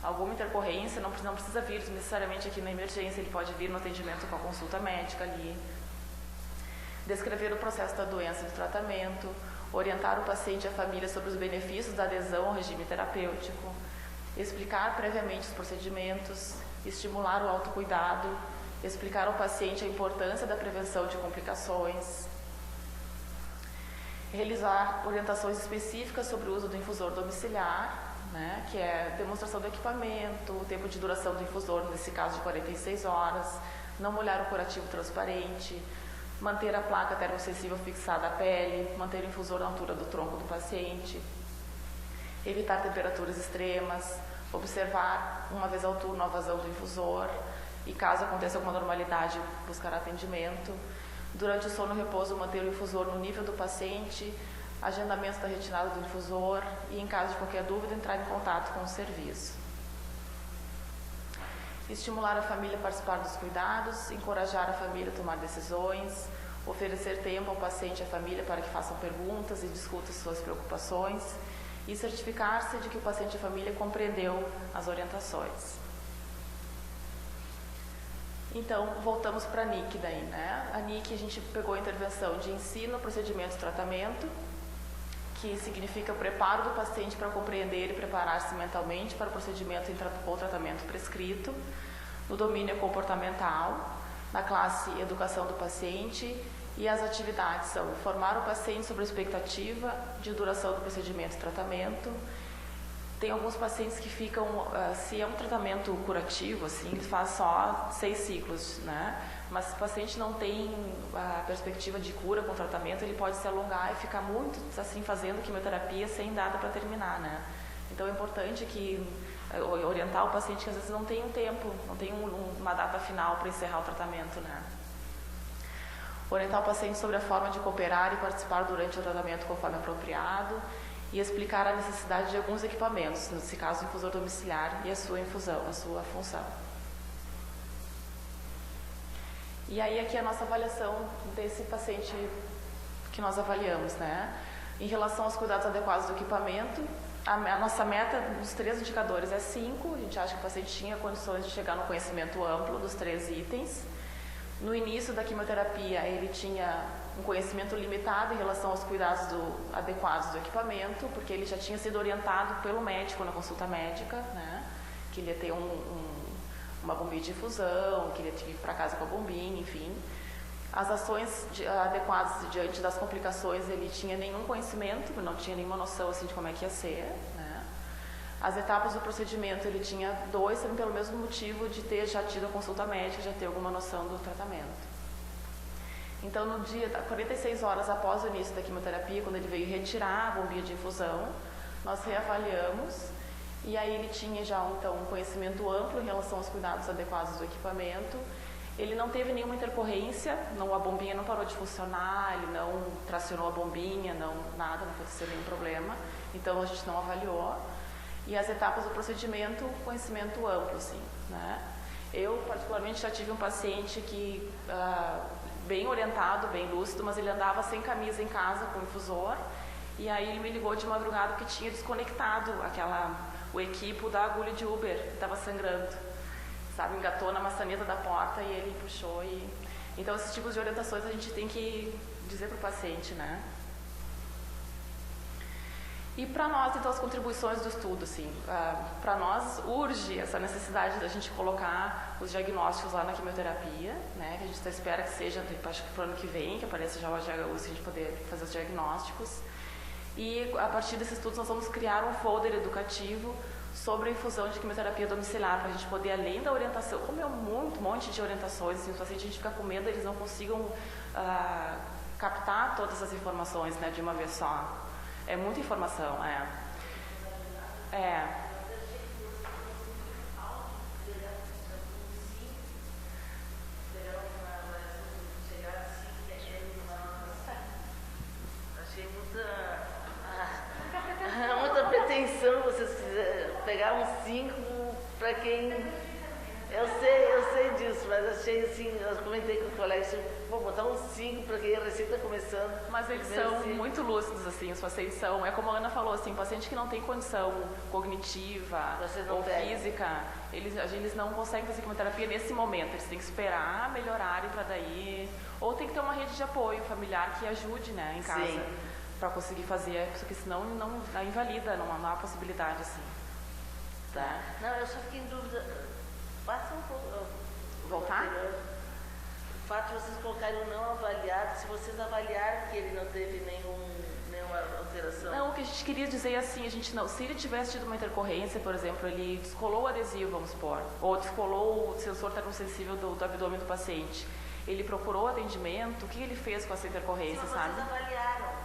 alguma intercorrência, não precisa vir necessariamente aqui na emergência, ele pode vir no atendimento com a consulta médica ali. Descrever o processo da doença e do tratamento, orientar o paciente e a família sobre os benefícios da adesão ao regime terapêutico, explicar previamente os procedimentos, estimular o autocuidado, explicar ao paciente a importância da prevenção de complicações, realizar orientações específicas sobre o uso do infusor domiciliar, né, que é demonstração do equipamento, o tempo de duração do infusor, nesse caso de 46 horas, não molhar o curativo transparente, manter a placa termosensível fixada à pele, manter o infusor na altura do tronco do paciente, evitar temperaturas extremas, observar uma vez ao turno a vazão do infusor e, caso aconteça alguma normalidade, buscar atendimento. Durante o sono e repouso, manter o infusor no nível do paciente, agendamento da retirada do infusor e, em caso de qualquer dúvida, entrar em contato com o serviço. Estimular a família a participar dos cuidados, encorajar a família a tomar decisões, oferecer tempo ao paciente e à família para que façam perguntas e discutam suas preocupações e certificar-se de que o paciente e a família compreendeu as orientações. Então, voltamos para a NIC daí, né? A NIC a gente pegou a intervenção de ensino, procedimento e tratamento, que significa o preparo do paciente para compreender e preparar-se mentalmente para o procedimento ou tratamento prescrito, no domínio comportamental, na classe educação do paciente, e as atividades são informar o paciente sobre a expectativa de duração do procedimento e tratamento. Tem alguns pacientes que ficam, se é um tratamento curativo, assim, ele faz só 6 ciclos, né? Mas se o paciente não tem a perspectiva de cura com o tratamento, ele pode se alongar e ficar muito, assim, fazendo quimioterapia sem data para terminar, né? Então é importante orientar o paciente que às vezes não tem um tempo, não tem uma data final para encerrar o tratamento, né? Orientar o paciente sobre a forma de cooperar e participar durante o tratamento conforme apropriado, e explicar a necessidade de alguns equipamentos, nesse caso o infusor domiciliar e a sua infusão, a sua função. E aí aqui a nossa avaliação desse paciente que nós avaliamos, né? Em relação aos cuidados adequados do equipamento, a nossa meta dos 3 indicadores é 5, a gente acha que o paciente tinha condições de chegar no conhecimento amplo dos 3 itens. No início da quimioterapia, ele tinha um conhecimento limitado em relação aos cuidados adequados do equipamento, porque ele já tinha sido orientado pelo médico na consulta médica, né? Que ele ia ter uma bombinha de infusão, que ele ia ir para casa com a bombinha, enfim. As ações adequadas diante das complicações, ele tinha nenhum conhecimento, não tinha nenhuma noção assim, de como é que ia ser, né? As etapas do procedimento, ele tinha 2, também pelo mesmo motivo de ter já tido a consulta médica, já ter alguma noção do tratamento. Então, no dia, 46 horas após o início da quimioterapia, quando ele veio retirar a bombinha de infusão, nós reavaliamos, e aí ele tinha já, então, um conhecimento amplo em relação aos cuidados adequados do equipamento. Ele não teve nenhuma intercorrência, a bombinha não parou de funcionar, ele não tracionou a bombinha, nada, não aconteceu nenhum problema, então a gente não avaliou. E as etapas do procedimento, conhecimento amplo, assim, né? Eu, particularmente, já tive um paciente que, bem orientado, bem lúcido, mas ele andava sem camisa em casa com o infusor, e aí ele me ligou de madrugada que tinha desconectado o equipo da agulha de Uber, que estava sangrando, sabe, engatou na maçaneta da porta e ele puxou. Então, esses tipos de orientações a gente tem que dizer para o paciente, né? E para nós, então, as contribuições do estudo, assim, para nós urge essa necessidade da gente colocar os diagnósticos lá na quimioterapia, né, que a gente espera que seja, acho que para o ano que vem, que apareça já o HU, se a gente poder fazer os diagnósticos. E a partir desses estudos nós vamos criar um folder educativo sobre a infusão de quimioterapia domiciliar, para a gente poder, além da orientação, como é um monte de orientações, assim, os pacientes a gente fica com medo, eles não consigam captar todas as informações, né, de uma vez só. É muita informação, Achei muita pretensão vocês pegar um 5 para quem... Eu sei disso. disso, mas achei assim, eu comentei com o colega, assim, vou botar uns 5 para quem a recém está começando. Mas eles são muito lúcidos, assim, os pacientes são, é como a Ana falou, assim, paciente que não tem condição cognitiva ou física, eles não conseguem fazer quimioterapia nesse momento, eles têm que esperar melhorarem para daí, ou tem que ter uma rede de apoio familiar que ajude, né, em casa, para conseguir fazer, porque senão não invalida, não há possibilidade, assim. Tá. Não, eu só fiquei em dúvida, passa um pouco... Voltar? O fato de vocês colocarem o não avaliado, se vocês avaliarem que ele não teve nenhuma alteração. Não, o que a gente queria dizer é assim, se ele tivesse tido uma intercorrência, por exemplo, ele descolou o adesivo, vamos supor, ou descolou o sensor termosensível do abdômen do paciente, ele procurou atendimento, o que ele fez com essa intercorrência, sabe? Vocês avaliaram.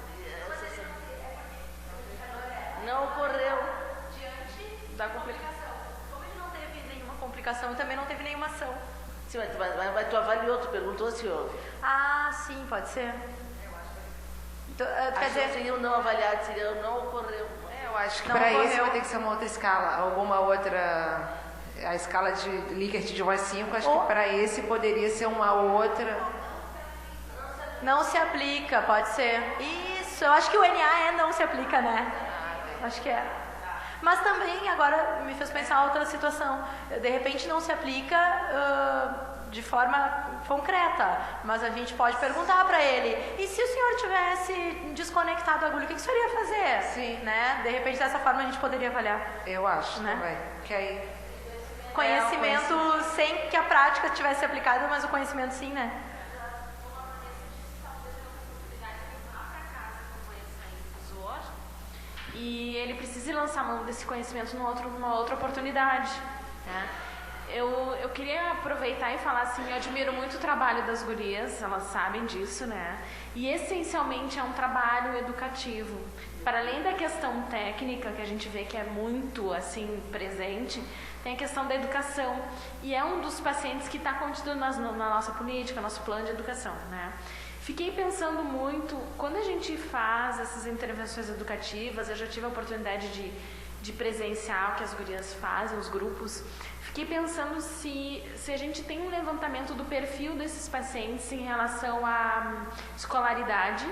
Não ocorreu. Diante da complicação. Como ele não teve nenhuma complicação, também não teve nenhuma ação. Sim, mas tu avaliou, tu perguntou se houve. Ah, sim, pode ser. Então, quer dizer, seria o não avaliado, seria o não ocorreu. Eu acho que Não para esse ocorreu. vai ter que ser uma outra escala, alguma outra. A escala de Likert de 1 a 5, acho que para esse poderia ser uma outra. não se aplica, pode ser. Isso, eu acho que o NA não se aplica, né? Acho que é. Mas também, agora, me fez pensar outra situação. De repente não se aplica de forma concreta, mas a gente pode perguntar para ele, e se o senhor tivesse desconectado a agulha, o que o senhor ia fazer? Sim. Né? De repente, dessa forma, a gente poderia avaliar. Eu acho, Né? também. Que aí. Conhecimento sem que a prática tivesse aplicada, mas o conhecimento sim, né? E ele precisa lançar mão desse conhecimento numa outra oportunidade. Tá? Eu queria aproveitar e falar assim, eu admiro muito o trabalho das gurias, elas sabem disso, né? E essencialmente é um trabalho educativo. Para além da questão técnica, que a gente vê que é muito assim presente, tem a questão da educação. E é um dos pacientes que está contido na nossa política, nosso plano de educação, né? Fiquei pensando muito, quando a gente faz essas intervenções educativas, eu já tive a oportunidade de presenciar o que as gurias fazem, os grupos, fiquei pensando se a gente tem um levantamento do perfil desses pacientes em relação à escolaridade,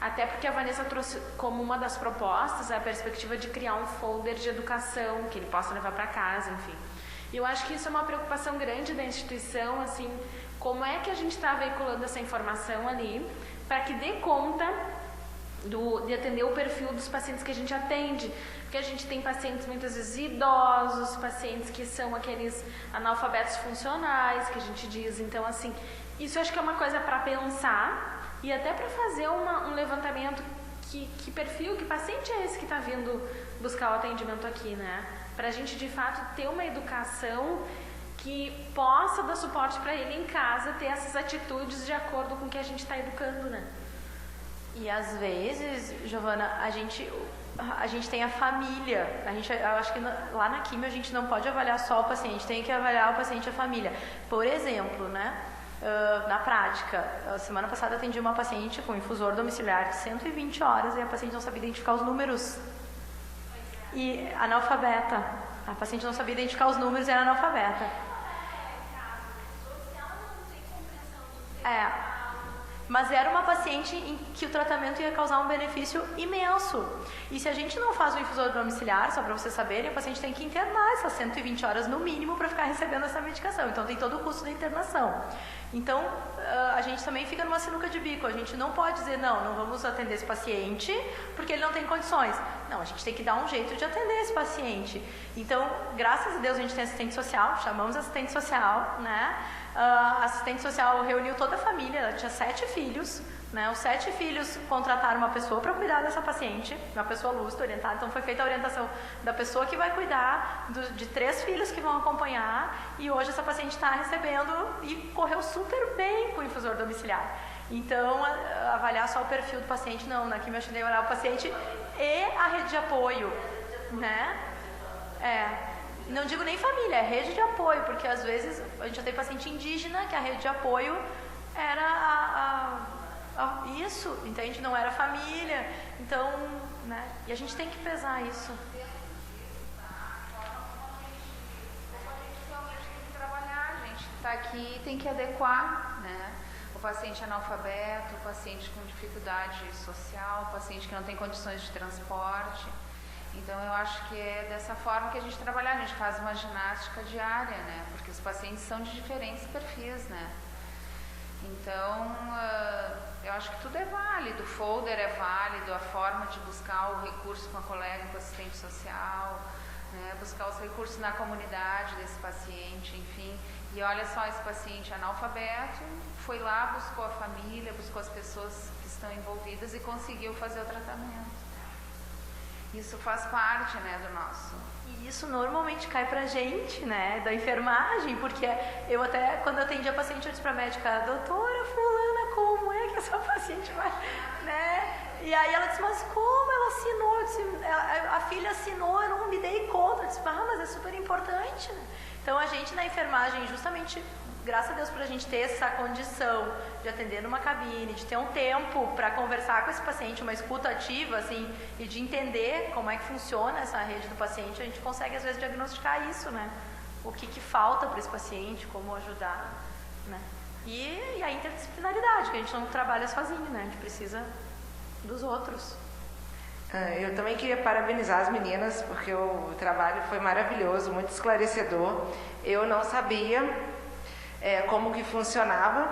até porque a Vanessa trouxe como uma das propostas a perspectiva de criar um folder de educação que ele possa levar para casa, enfim. E eu acho que isso é uma preocupação grande da instituição, assim, como é que a gente está veiculando essa informação ali para que dê conta de atender o perfil dos pacientes que a gente atende. Porque a gente tem pacientes muitas vezes idosos, pacientes que são aqueles analfabetos funcionais, que a gente diz. Então, assim, isso eu acho que é uma coisa para pensar e até para fazer um levantamento que perfil, que paciente é esse que está vindo buscar o atendimento aqui, né? Para a gente, de fato, ter uma educação que possa dar suporte para ele em casa, ter essas atitudes de acordo com o que a gente está educando, né? E às vezes, Giovana, a gente tem a família. Eu acho que lá na quimio a gente não pode avaliar só o paciente, tem que avaliar o paciente e a família. Por exemplo, né? Na prática, a semana passada eu atendi uma paciente com infusor domiciliar de 120 horas e a paciente não sabia identificar os números. E analfabeta. A paciente não sabia identificar os números e era analfabeta. Mas era uma paciente em que o tratamento ia causar um benefício imenso. E se a gente não faz o infusor domiciliar, só para vocês saberem, o paciente tem que internar essas 120 horas no mínimo para ficar recebendo essa medicação. Então tem todo o custo da internação. Então a gente também fica numa sinuca de bico. A gente não pode dizer, não vamos atender esse paciente porque ele não tem condições. Não, a gente tem que dar um jeito de atender esse paciente. Então, graças a Deus a gente tem assistente social, chamamos assistente social, né? A assistente social reuniu toda a família, ela tinha 7 filhos, né? Os 7 filhos contrataram uma pessoa para cuidar dessa paciente, uma pessoa lúcida, orientada. Então foi feita a orientação da pessoa que vai cuidar, de 3 filhos que vão acompanhar, e hoje essa paciente está recebendo e correu super bem com o infusor domiciliar. Então, avaliar só o perfil do paciente, não, na quimio eu ajudei a olhar o paciente e a rede de apoio, né? Não digo nem família, é rede de apoio, porque às vezes a gente já tem paciente indígena que a rede de apoio era isso, entende? Não era família, então, né? E a gente tem que pesar isso. A gente realmente tem que trabalhar, a gente aqui tem que adequar, né? O paciente analfabeto, o paciente com dificuldade social, o paciente que não tem condições de transporte. Então, eu acho que é dessa forma que a gente trabalha. A gente faz uma ginástica diária, né? Porque os pacientes são de diferentes perfis, né? Então, eu acho que tudo é válido. O folder é válido, a forma de buscar o recurso com a colega, com o assistente social, né? Buscar os recursos na comunidade desse paciente, enfim. E olha só, esse paciente analfabeto foi lá, buscou a família, buscou as pessoas que estão envolvidas e conseguiu fazer o tratamento. Isso faz parte, né, do nosso. E isso normalmente cai pra gente, né, da enfermagem, porque eu até, quando eu atendi a paciente, eu disse pra médica, doutora fulana, como é que essa paciente vai, né? E aí ela disse, mas como ela assinou? Eu disse, a filha assinou, eu não me dei conta. Eu disse, mas é super importante, né? Então a gente na enfermagem, justamente, graças a Deus por a gente ter essa condição de atender numa cabine, de ter um tempo para conversar com esse paciente, uma escuta ativa, assim, e de entender como é que funciona essa rede do paciente, a gente consegue às vezes diagnosticar isso, né? O que falta para esse paciente, como ajudar, né? E a interdisciplinaridade, que a gente não trabalha sozinho, né? A gente precisa dos outros. Eu também queria parabenizar as meninas, porque o trabalho foi maravilhoso, muito esclarecedor. Eu não sabia como que funcionava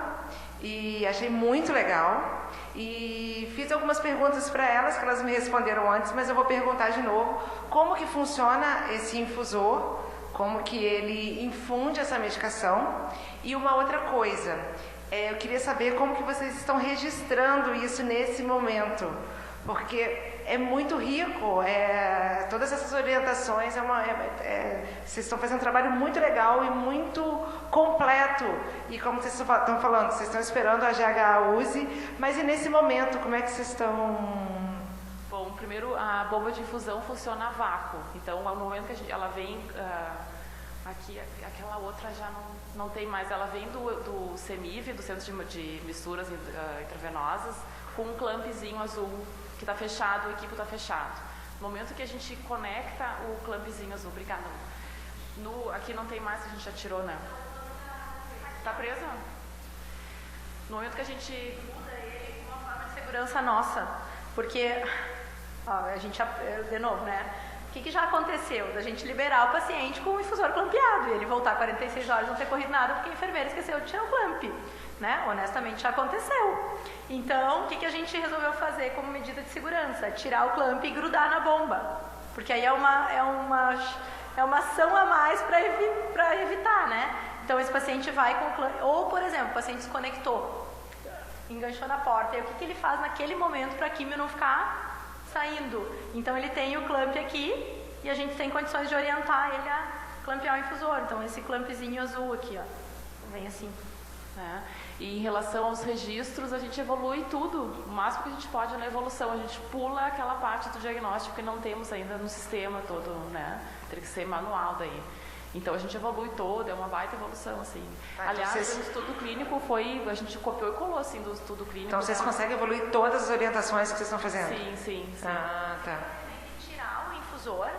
e achei muito legal. E fiz algumas perguntas para elas, que elas me responderam antes, mas eu vou perguntar de novo como que funciona esse infusor, como que ele infunde essa medicação. E uma outra coisa, eu queria saber como que vocês estão registrando isso nesse momento, porque é muito rico, todas essas orientações, vocês estão fazendo um trabalho muito legal e muito completo. E como vocês estão falando, vocês estão esperando a GH use, mas e nesse momento, como é que vocês estão? Bom, primeiro a bomba de infusão funciona a vácuo, então no momento que ela vem, aqui, aquela outra já não tem mais, ela vem do CEMIV, do Centro de Misturas Intravenosas, com um clampzinho azul, que está fechado, o equipo está fechado. No momento que a gente conecta o clampzinho azul, obrigada. Aqui não tem mais, a gente já tirou, né? Está presa? No momento que a gente muda ele com uma forma de segurança nossa, porque, a gente, de novo, né? O que já aconteceu? Da gente liberar o paciente com o infusor clampeado e ele voltar 46 horas e não ter corrido nada porque a enfermeira esqueceu de tirar o clamp. Né? Honestamente já aconteceu. Então, o que a gente resolveu fazer como medida de segurança? Tirar o clamp e grudar na bomba. Porque aí é uma ação a mais para evitar, né? Então, esse paciente vai com o clamp. Ou, por exemplo, o paciente desconectou, enganchou na porta. E o que ele faz naquele momento para a químio não ficar saindo? Então, ele tem o clamp aqui e a gente tem condições de orientar ele a clampear o infusor. Então, esse clampzinho azul aqui, ó, vem assim. Né? E em relação aos registros, a gente evolui tudo, o máximo que a gente pode na evolução. A gente pula aquela parte do diagnóstico que não temos ainda no sistema todo, né? Teria que ser manual daí. Então a gente evolui todo, é uma baita evolução, assim. Aliás, o estudo clínico a gente copiou e colou, assim, do estudo clínico. Então vocês conseguem evoluir todas as orientações que vocês estão fazendo? Sim. Ah, tá. Tirar o infusor,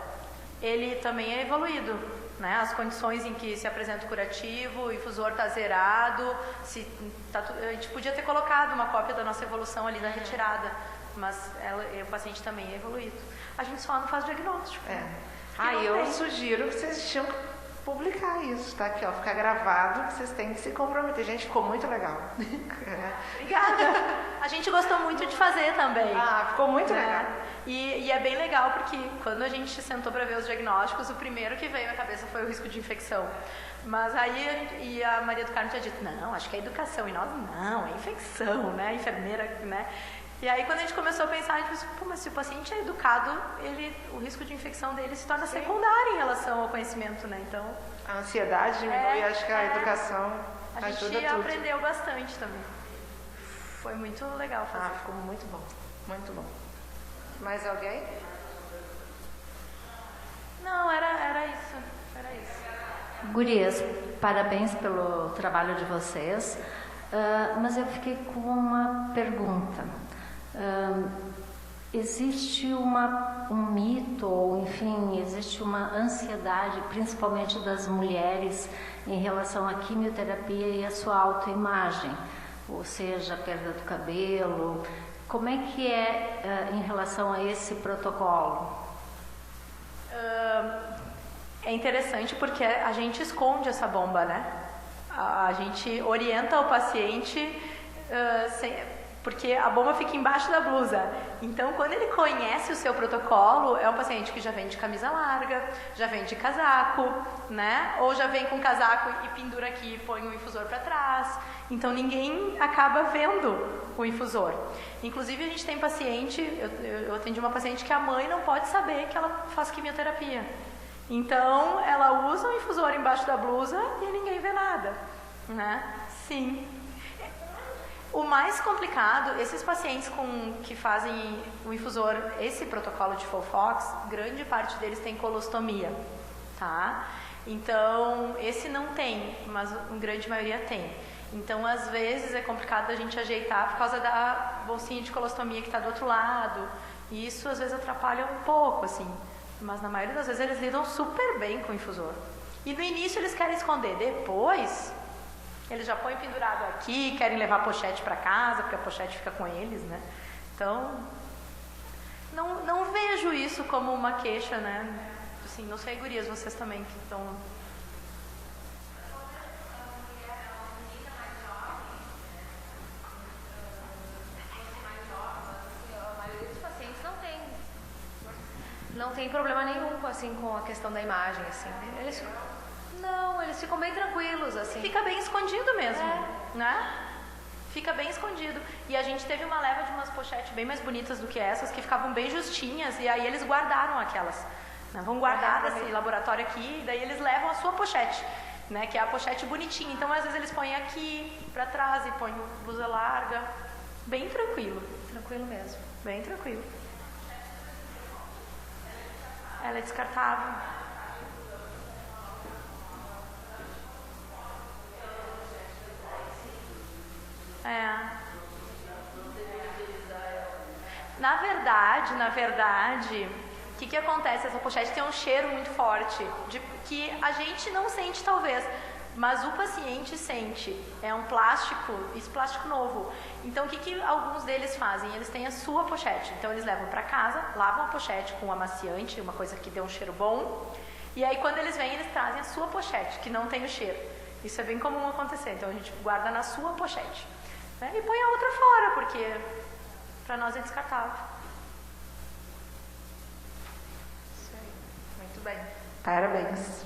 ele também é evoluído. Né? As condições em que se apresenta o curativo, o infusor está zerado, a gente podia ter colocado uma cópia da nossa evolução ali na retirada, mas o paciente também é evoluído. A gente só não faz diagnóstico. Eu sugiro que vocês tinham que publicar isso, tá? Aqui, ó, ficar gravado, que vocês têm que se comprometer. Gente, ficou muito legal. Obrigada. A gente gostou muito de fazer também. Ficou muito legal. E é bem legal porque quando a gente sentou para ver os diagnósticos, o primeiro que veio na cabeça foi o risco de infecção. Mas aí a Maria do Carmo tinha dito, não, acho que é educação. E nós, não, é infecção, né? A enfermeira, né? E aí quando a gente começou a pensar, a gente pensou, mas se o paciente é educado, o risco de infecção dele se torna secundário em relação ao conhecimento, né? Então, a ansiedade diminui, acho que a educação ajuda tudo. A gente aprendeu bastante também. Foi muito legal fazer. Ficou muito bom, muito bom. Mais alguém? Não, era isso. Gurias, parabéns pelo trabalho de vocês, mas eu fiquei com uma pergunta. existe um mito, ou enfim, existe uma ansiedade, principalmente das mulheres, em relação à quimioterapia e à sua autoimagem, ou seja, a perda do cabelo. Como é que é em relação a esse protocolo? É interessante porque a gente esconde essa bomba, né? A gente orienta o paciente porque a bomba fica embaixo da blusa. Então, quando ele conhece o seu protocolo, é um paciente que já vem de camisa larga, já vem de casaco, né? Ou já vem com casaco e pendura aqui e põe o infusor para trás. Então, ninguém acaba vendo o infusor. Inclusive, a gente tem paciente, eu atendi uma paciente que a mãe não pode saber que ela faz quimioterapia. Então, ela usa o infusor embaixo da blusa e ninguém vê nada, né? Sim. O mais complicado, esses pacientes que fazem o infusor, esse protocolo de FOLFOX, grande parte deles tem colostomia, tá? Então, esse não tem, mas a grande maioria tem. Então, às vezes, é complicado a gente ajeitar por causa da bolsinha de colostomia que está do outro lado. E isso, às vezes, atrapalha um pouco, assim. Mas, na maioria das vezes, eles lidam super bem com o infusor. E, no início, eles querem esconder. Depois, eles já põem pendurado aqui, querem levar a pochete para casa, porque a pochete fica com eles, né? Então, não vejo isso como uma queixa, né? Assim, não sei, gurias, vocês também que estão... Não tem problema nenhum, assim, com a questão da imagem, assim. Eles ficam bem tranquilos, assim. Fica bem escondido mesmo, né? Fica bem escondido. E a gente teve uma leva de umas pochetes bem mais bonitas do que essas, que ficavam bem justinhas, e aí eles guardaram aquelas. Né? Vão guardar desse laboratório aqui, e daí eles levam a sua pochete, né? Que é a pochete bonitinha. Então, às vezes, eles põem aqui, pra trás, e põem blusa larga. Bem tranquilo. Tranquilo mesmo. Bem tranquilo. Ela é descartável. Na verdade, o que acontece? Essa pochete tem um cheiro muito forte, que a gente não sente talvez, mas o paciente sente. É um plástico, isso plástico novo. Então, o que alguns deles fazem? Eles têm a sua pochete. Então, eles levam para casa, lavam a pochete com um amaciante, uma coisa que dê um cheiro bom. E aí, quando eles vêm, eles trazem a sua pochete, que não tem o cheiro. Isso é bem comum acontecer. Então, a gente guarda na sua pochete. Né? E põe a outra fora, porque para nós é descartável. Isso aí. Muito bem. Parabéns.